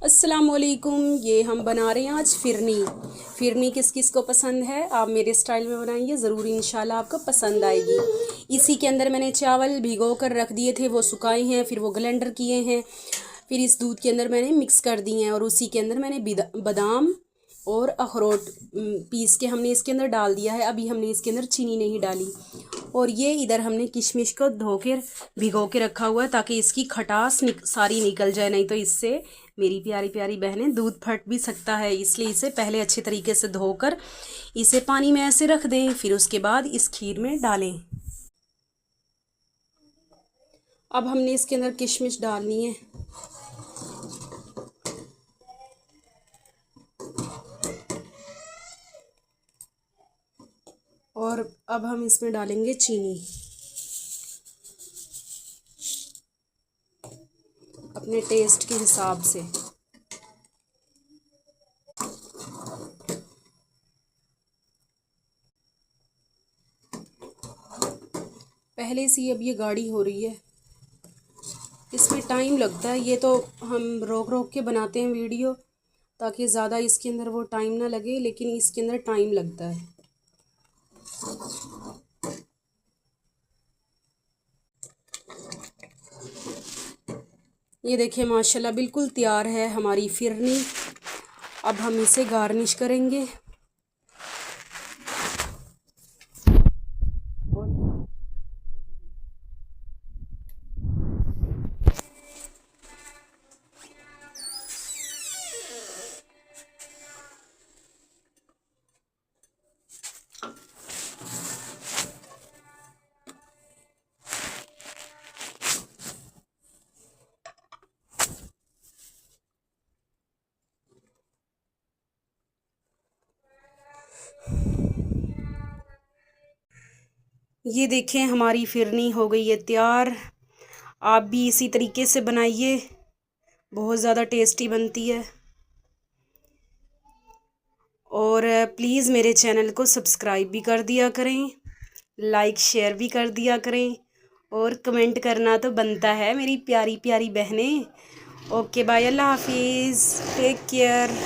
अस्सलामुअलैकुम। ये हम बना रहे हैं आज फिरनी। फिरनी किस किस को पसंद है, आप मेरे स्टाइल में बनाइए, ज़रूर इंशाल्लाह आपको पसंद आएगी। इसी के अंदर मैंने चावल भिगो कर रख दिए थे, वो सुखाए हैं, फिर वो ग्लेंडर किए हैं, फिर इस दूध के अंदर मैंने मिक्स कर दिए हैं और उसी के अंदर मैंने बादाम और अखरोट पीस के हमने इसके अंदर डाल दिया है। अभी हमने इसके अंदर चीनी नहीं डाली। और ये इधर हमने किशमिश को धो के भिगो के रखा हुआ है ताकि इसकी खटास सारी निकल जाए, नहीं तो इससे मेरी प्यारी प्यारी बहनें दूध फट भी सकता है। इसलिए इसे पहले अच्छे तरीके से धोकर इसे पानी में ऐसे रख दें, फिर उसके बाद इस खीर में डालें। अब हमने इसके अंदर किशमिश डालनी है और अब हम इसमें डालेंगे चीनी अपने टेस्ट के हिसाब से। पहले से अब ये गाढ़ी हो रही है, इसमें टाइम लगता है। ये तो हम रोक रोक के बनाते हैं वीडियो ताकि ज़्यादा इसके अंदर वो टाइम ना लगे, लेकिन इसके अंदर टाइम लगता है। ये देखिए माशाल्लाह बिल्कुल तैयार है हमारी फिरनी। अब हम इसे गार्निश करेंगे। ये देखें हमारी फिरनी हो गई है तैयार। आप भी इसी तरीके से बनाइए, बहुत ज़्यादा टेस्टी बनती है। और प्लीज़ मेरे चैनल को सब्सक्राइब भी कर दिया करें, लाइक शेयर भी कर दिया करें, और कमेंट करना तो बनता है मेरी प्यारी प्यारी बहनें। ओके बाय, अल्लाह हाफिज़, टेक केयर।